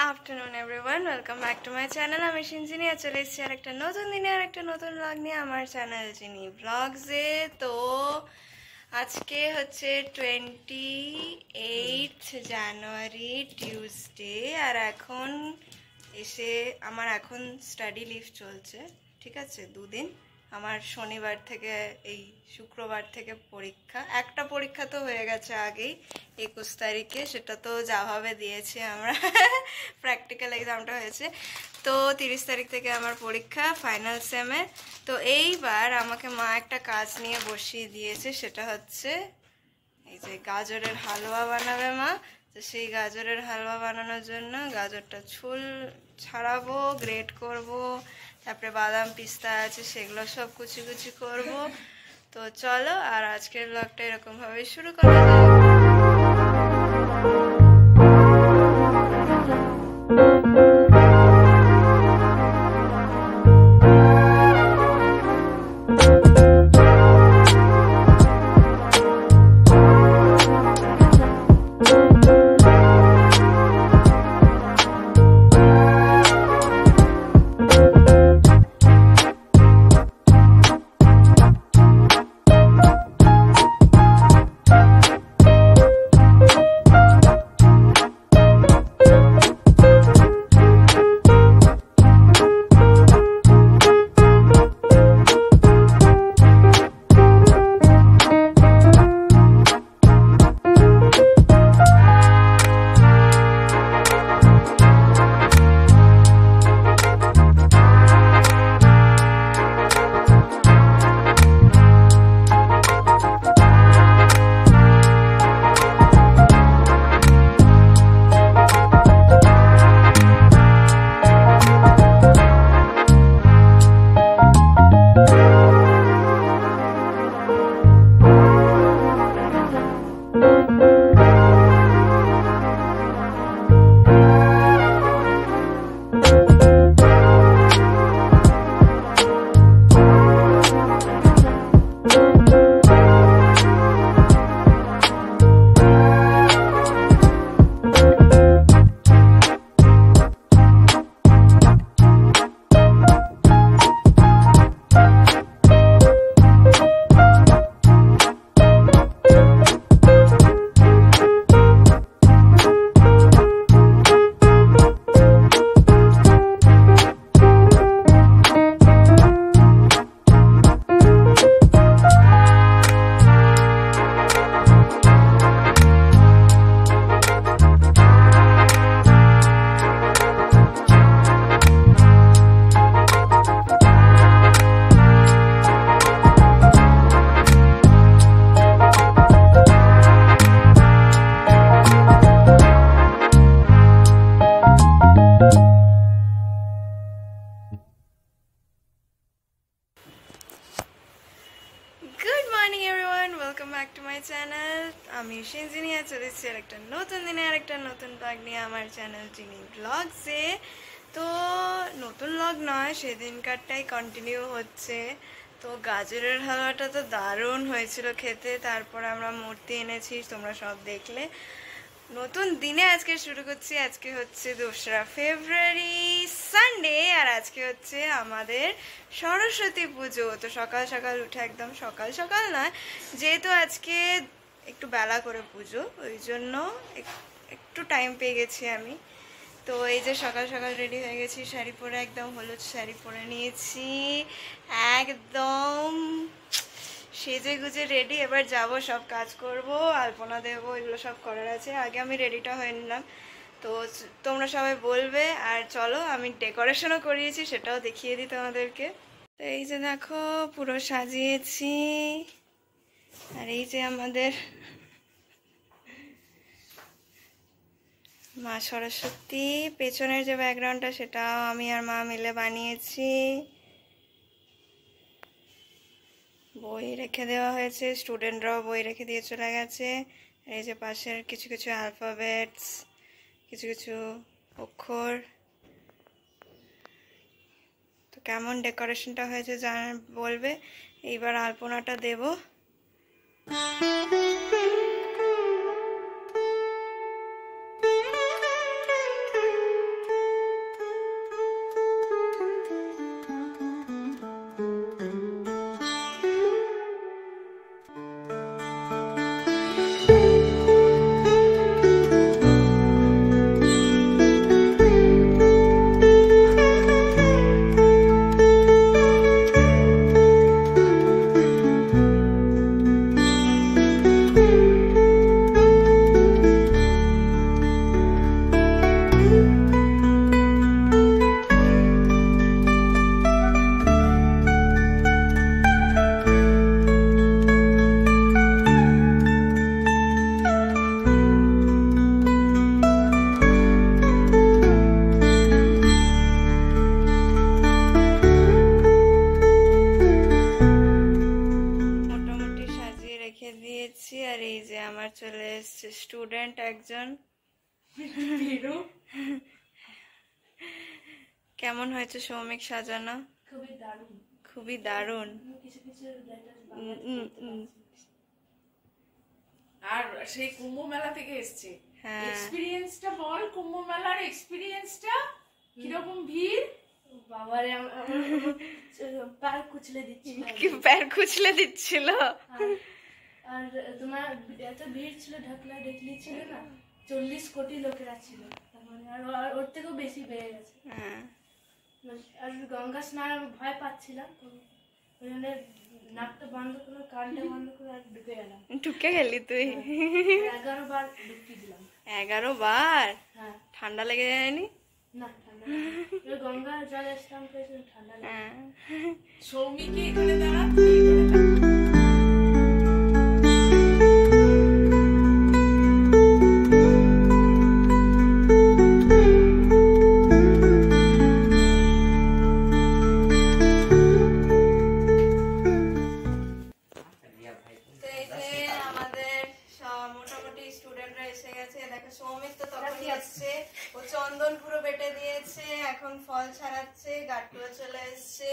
afternoon everyone, welcome back to my channel. আমি সিনজিনি আর চলে এসেছি আর একটা নতুন দিনে আর একটা নতুন ব্লগ নিয়ে আমার চ্যানেল জিনি ব্লগসে। তো আজকে হচ্ছে 28 জানুয়ারি টিউসডে, আর এখন এসে আমার এখন স্টাডি লিভ চলছে, ঠিক আছে, দুদিন। আমার শনিবার থেকে এই শুক্রবার থেকে পরীক্ষা, একটা পরীক্ষা তো হয়ে গেছে আগেই 21 তারিখে, সেটা তো যাভাবে দিয়েছি আমরা প্র্যাকটিক্যাল এক্সামটা হয়েছে। তো 30 তারিখ থেকে আমার পরীক্ষা ফাইনাল সেমে। তো এইবার আমাকে মা একটা কাজ নিয়ে বসিয়ে দিয়েছে, সেটা হচ্ছে এই যে গাজরের হালুয়া বানাবে মা। তো সেই গাজরের হালুয়া বানানোর জন্য গাজরটা ছাড়াবো, গ্রেট করব, তারপরে বাদাম পিস্তা আছে সেগুলো সব কুচি কুচি করব। তো চলো, আর আজকের ব্লগটা এরকম ভাবে শুরু করা যাক। আমি সিনজিনি আর চলে এসেছি আর একটা নতুন দিনে আর একটা নতুন ব্লগ নিয়ে আমার চ্যানেল জিনি ব্লগসে। তো নতুন ব্লগ নয়, সেদিনকারটাই কন্টিনিউ হচ্ছে। তো গাজরের হালুয়াটা তো দারুণ হয়েছিল খেতে, তারপর আমরা মূর্তি এনেছি, তোমরা সব দেখলে। নতুন দিনে আজকে শুরু করছি। আজকে হচ্ছে 2রা ফেব্রুয়ারি সানডে, আর আজকে হচ্ছে আমাদের সরস্বতী পুজো। তো সকাল সকাল উঠে, একদম সকাল সকাল নয়, যেহেতু আজকে একটু বেলা করে পুজো, ওই জন্য একটু টাইম পেয়ে গেছি আমি। তো এই যে সকাল সকাল রেডি হয়ে গেছি, শাড়ি পরে, একদম হলুদ শাড়ি পরে নিয়েছি, একদম সেজে গুজে রেডি। এবার যাব, সব কাজ করব, আলপনা দেবো, এগুলো সব করার আছে। আগে আমি রেডিটা হয়ে নিলাম, তো তোমরা সবাই বলবে। আর চলো, আমি ডেকোরেশনও করিয়েছি, সেটাও দেখিয়ে দিই তোমাদেরকে। তো এই যে দেখো, পুরো সাজিয়েছি। আর এই যে আমাদের মা সরস্বতী, পেছনের যে ব্যাকগ্রাউন্ডটা সেটাও আমি আর মা মিলে বানিয়েছি। বই রেখে দেওয়া হয়েছে, স্টুডেন্টরাও বই রেখে দিয়ে চলে গেছে। এই যে পাশের কিছু কিছু অ্যালফাবেটস, কিছু কিছু অক্ষর। তো কেমন ডেকোরেশনটা হয়েছে বলবে। এইবার আলপনাটা দেব। একজন। কেমন হয়েছে সৌমিক সাজানো? খুবই দারুণ। আর সেই কুম্ভ মেলা থেকে এসছে, এক্সপেরিয়েন্সটা বল, কুম্ভ মেলার এক্সপেরিয়েন্সটা কিরকম? ভিড় বাবারে প্যার কুচলে দিচ্ছিল, প্যার কুচলে দিচ্ছিল। আর তোমার এত ভিড় ছিল, ঢাকলা ঢেকলি ছিল না, 40 কোটি লোকেরা ছিল, আর ওর থেকেও বেশি বেড়ে গেছে। আর গঙ্গা স্নান ভয় পাচ্ছিলাম, ওই জন্য নাকটা বন্ধ করে, কানটা বন্ধ করে আর ঢুকে গেলাম। ঢুকে গেলি তুই? 11 বার ঢুকিয়ে দিলাম। 11 বার? হ্যাঁ। ঠান্ডা লেগে যায়নি? না, ঠান্ডা গঙ্গা জলে স্নান করেছে, ঠান্ডা লাগে। সৌমিকে এখানে দাঁড়া। সৌমিক তো তখনই আসছে, ও চন্দন পুরো বেটে দিয়েছে, এখন ফল ছাড়াচ্ছে, গাটুও চলে এসছে,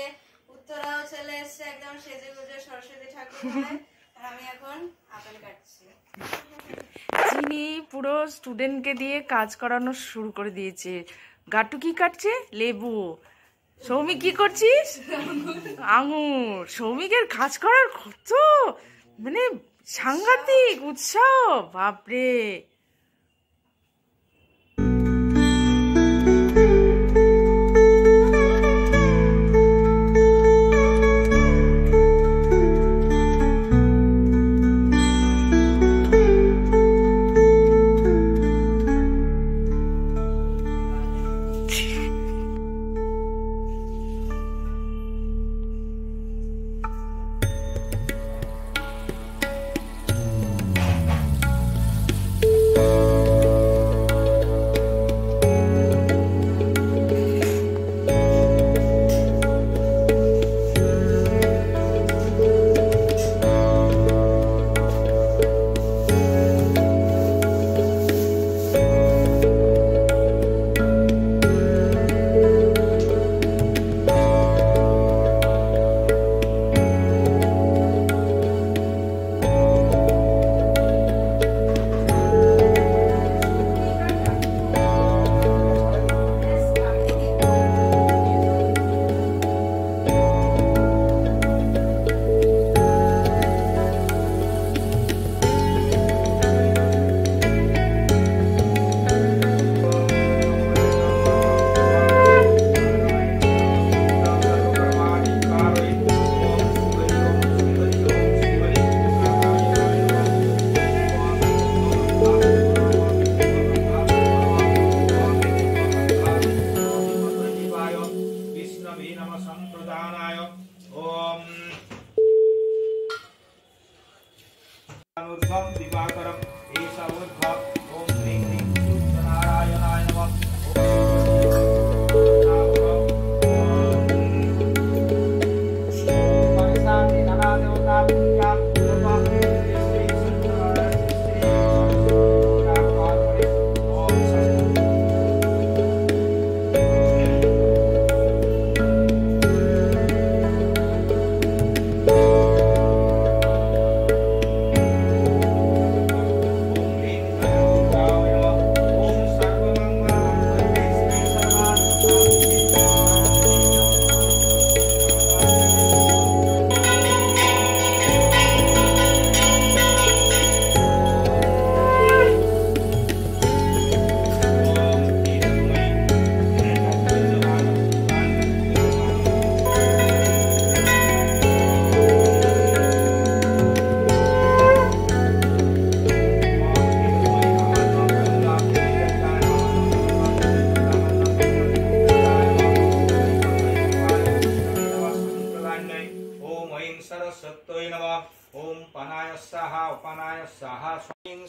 উত্তরাও চলে এসছে, একদম সেজে গুজে সরস্বতী ঠাকুর হয়, আর আমি এখন আপেল কাটছি। যিনি পুরো স্টুডেন্টকে দিয়ে কাজ করানো শুরু করে দিয়েছে। গাটু কি কাটছে? লেবু। সৌমিক কি করছিস? আঙুর। সৌমিকের কাজ করার কত মানে সাংঘাতিক উৎসাহ, বাপরে।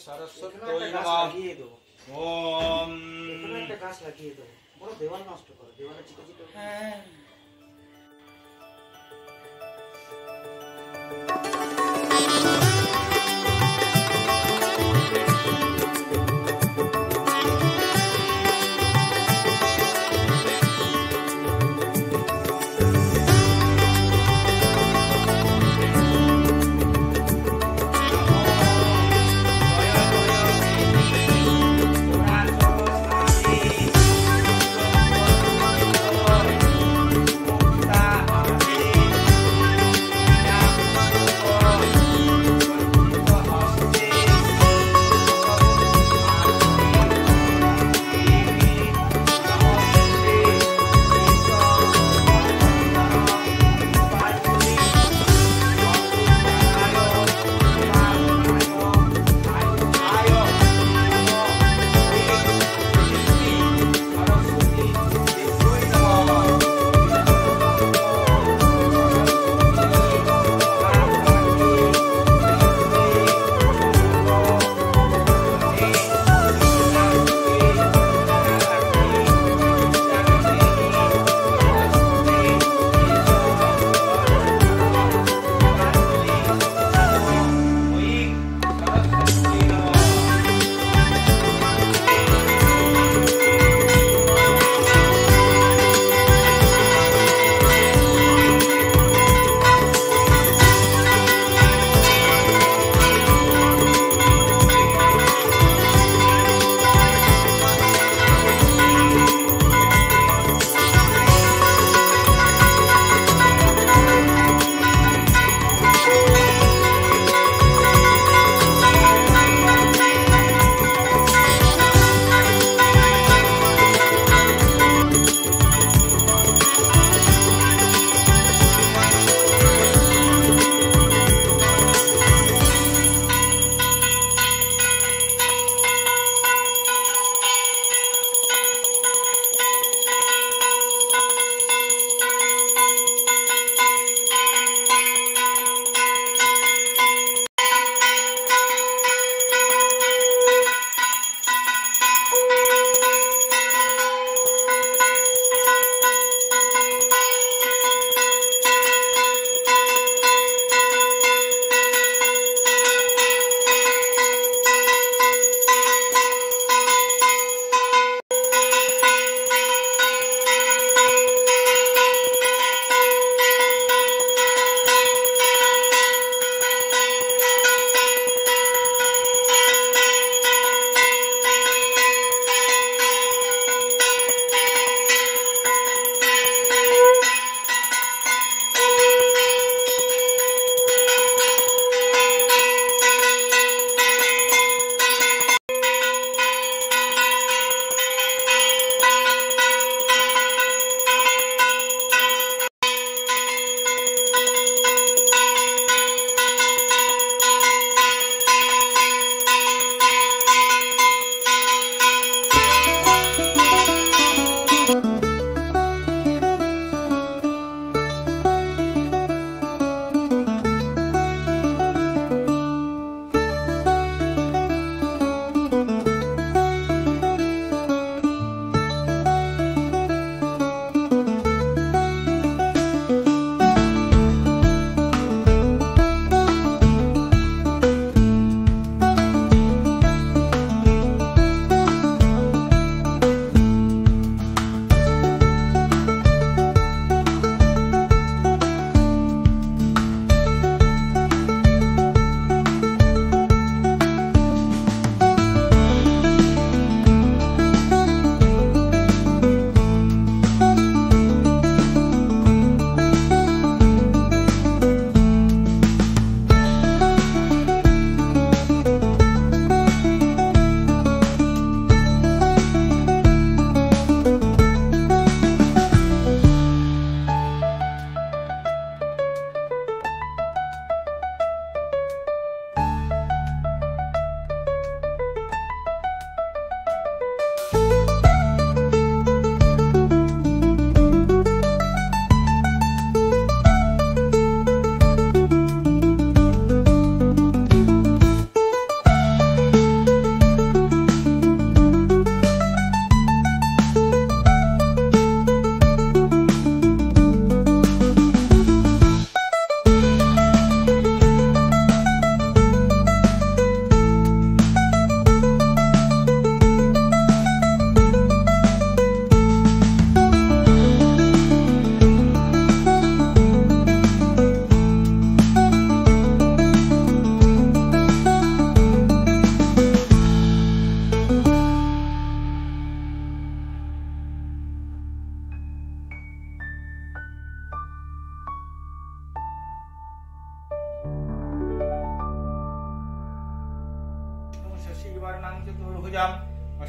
सरस्वती नमः। ओम गाछ লাগিয়ে দাও, বড় দেওয়াল নষ্ট করো, দেওয়ালে চিকো চিকো। হ্যাঁ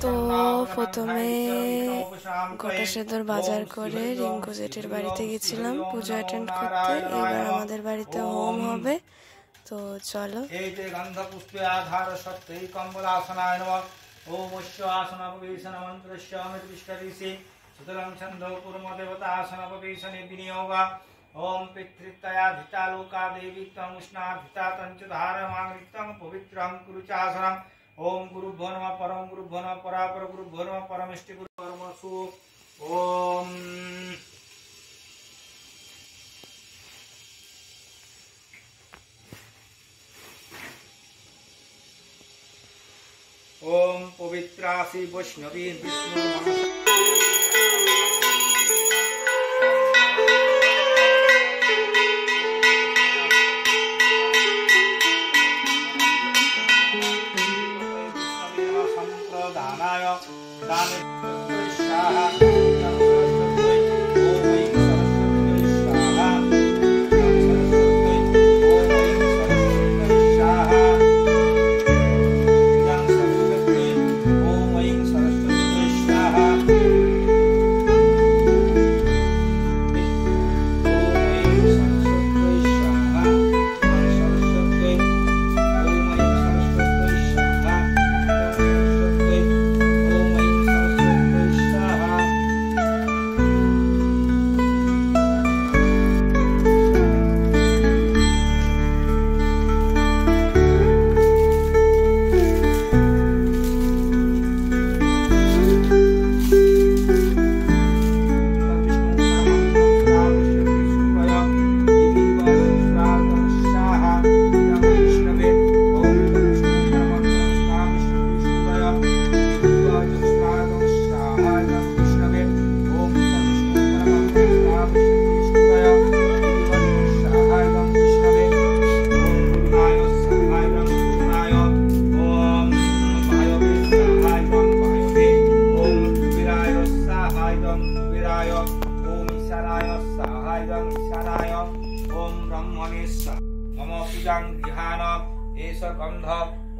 তো প্রথমে গোটা সেদ্ধর বাজার করে রিঙ্কু জেঠির বাড়িতে গেছিলাম পুজো অ্যাটেন্ড করতে। এবার আমাদের বাড়িতে হোম হবে, তো চলো। ओम पितृत्तया धिता लोका देवी त्वं उष्णा धिता तंच धारमामृतं पवित्रं कुरु चासनम्। ओम गुरुभ्यो नमः परम गुरुभ्यो नमः परापर गुरुभ्यो नमः परमेष्टि गुरु परमसु। ओम ओम पवित्रासि वैष्णवी विष्णु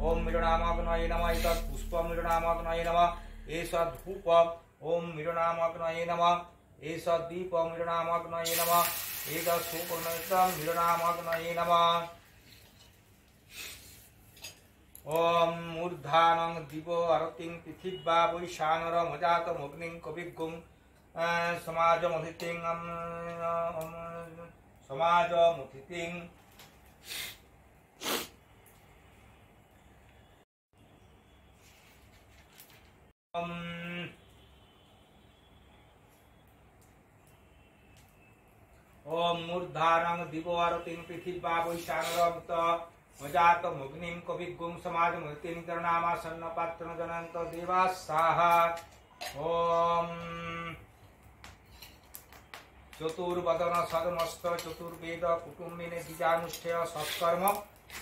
ओम मिरुणामाग्नये नमः एतत् पुष्पं मिरुणामाग्नये नमः एषः धूपम् ओम मिरुणामाग्नये नमः एषः दीपं मिरुणामाग्नये नमः एतत् सुपर्णितं मिरुणामाग्नये नमः। ओम मूर्धानं दिवो आरतिं पृथिव्या वैशानरमजातमग्निं कविगुं समाजमधितिं समाजमधितिं ओम मूर्धानं दिवो आरतिं पृथिव्या वैशानरमजातमग्निं कविगुं समाजमधितिं करणामासन्नपात्रं जनन्त देवाः स्वाहा। ओम चतुर्वदन सदमस्त चतुर्वेद कुटुम्बिने बीजानुष्ठेय सत्कर्म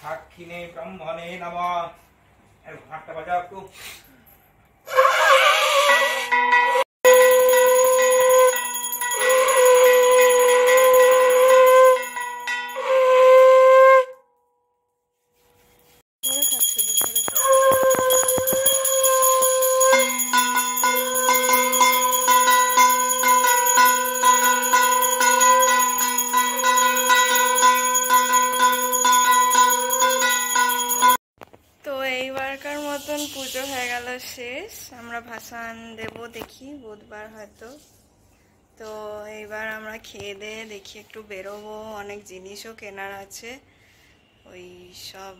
साक्षिणे ब्रह्मणे नमः। घंटा बजाओ तू। পুজো হয়ে গেল শেষ, আমরা ভাসান দেব দেখি বুধবার হয়তো। তো এইবার আমরা খেয়ে দিয়ে দেখি একটু বেরোবো, অনেক জিনিসও কেনার আছে, ওই সব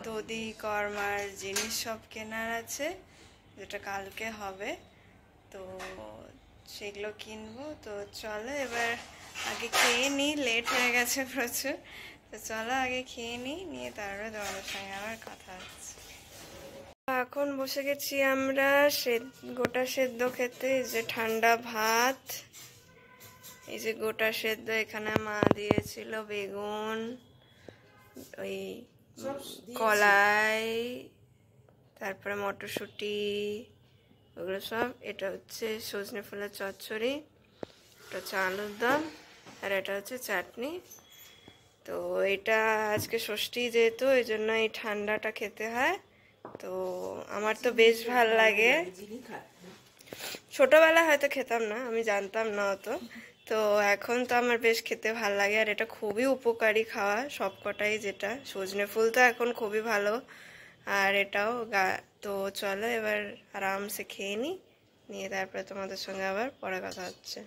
দধি কর্মার জিনিস সব কেনার আছে যেটা কালকে হবে, তো সেগুলো কিনবো। তো চলো এবার আগে খেয়ে নিই, লেট হয়ে গেছে প্রচুর, তো চলো আগে খেয়ে নিয়ে তারপরে তোমাদের সঙ্গে আবার কথা হচ্ছে। এখন বসে গেছি আমরা গোটা সেদ্ধ খেতে। এই যে ঠান্ডা ভাত, এই যে গোটা সেদ্ধ, এখানে মা দিয়েছিল বেগুন, ওই কলাই, তারপরে মটরশুঁটি, ওগুলো সব। এটা হচ্ছে সজনে ফুলের চচ্চড়ি, এটা হচ্ছে আলুর দম, আর এটা হচ্ছে চাটনি। তো এটা আজকে ষষ্ঠী যেহেতু এই জন্য এই ঠান্ডাটা খেতে হয়, তো আমার তো বেশ ভাল লাগে। জিনি খায়। ছোটবেলায় হয়তো খেতাম না, আমি জানতাম না অত, তো এখন তো আমার বেশ খেতে ভাল লাগে। আর এটা খুবই উপকারী খাওয়া সবকটাই, যেটা সজনে ফুল তো এখন খুবই ভালো, আর এটাও তো চলো এবার আরামসে খেয়ে নিয়ে তারপরে তোমাদের সঙ্গে আবার পরে কথা হচ্ছে।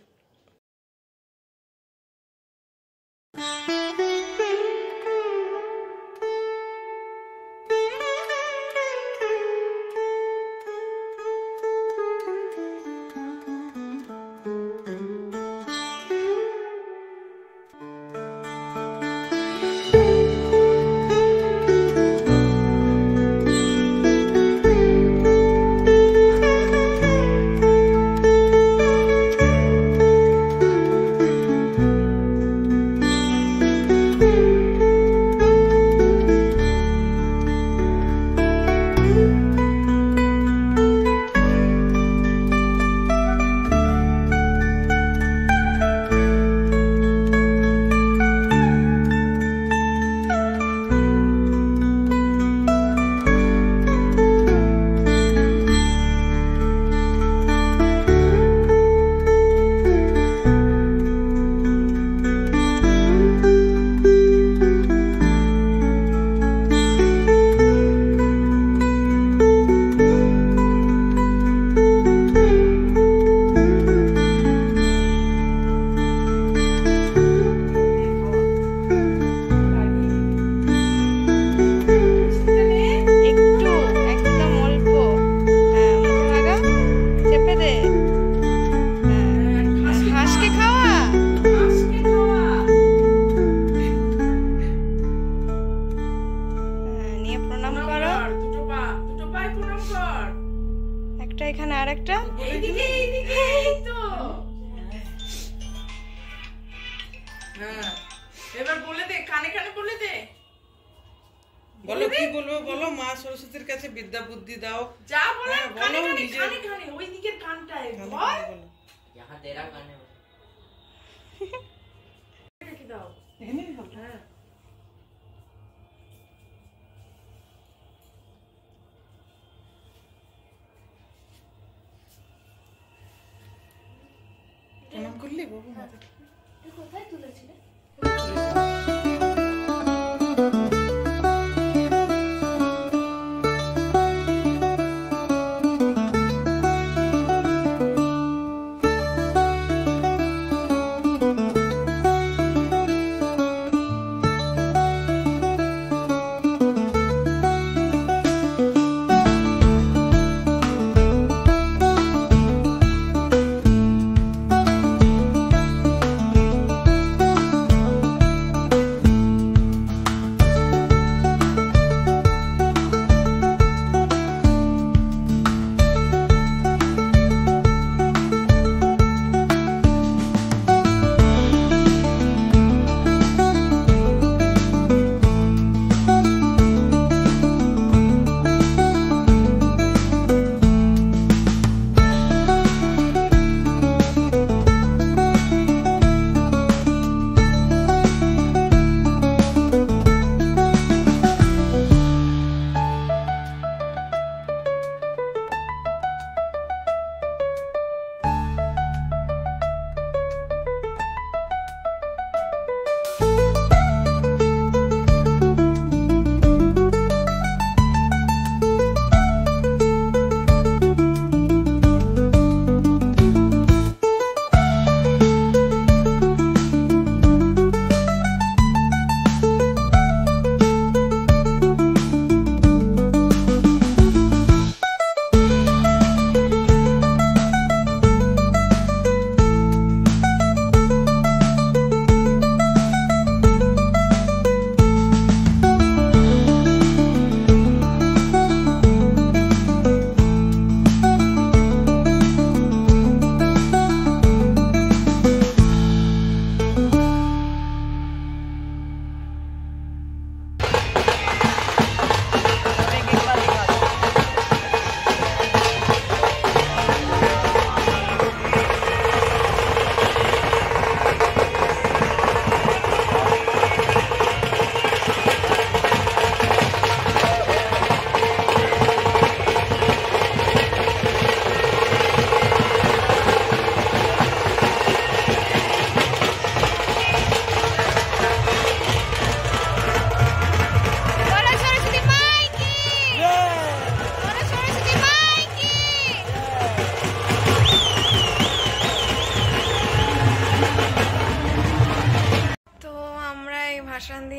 এখানে আরেকটা, এইদিকে এইদিকে, এই তো। হ্যাঁ, এবার বলে দে, কানে কানে বলে দে। বলো কি বলবো, বলো মা সরস্বতীর কাছে বিদ্যা বুদ্ধি দাও। যা বলে হ্যাঁ, কানে বলো কানে নিজে। কানে কানে, ওই দিকের কানটায় বল। বলো। यहाँ तेरा गाने में রেখে দাও। এখানে বলো। হ্যাঁ, প্রণাম করলি বাবু মাথা তুই কোথায় তুলেছিলে?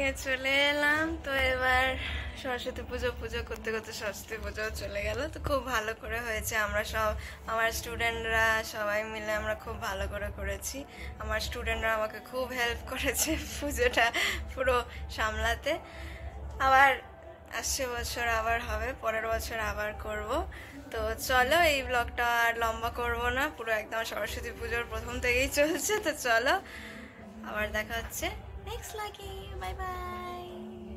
নিয়ে চলে এলাম। তো এবার সরস্বতী পুজো পুজো করতে করতে সরস্বতী পুজোও চলে গেল। তো খুব ভালো করে হয়েছে, আমরা সব আমার স্টুডেন্টরা সবাই মিলে আমরা খুব ভালো করে করেছি। আমার স্টুডেন্টরা আমাকে খুব হেল্প করেছে পুজোটা পুরো সামলাতে। আবার আসছে বছর আবার হবে, পরের বছর আবার করব। তো চলো এই ব্লগটা আর লম্বা করব না, পুরো একদম সরস্বতী পুজোর প্রথম থেকেই চলছে। তো চলো আবার দেখা হচ্ছে নেক্সট ব্লগে, বাই বাই।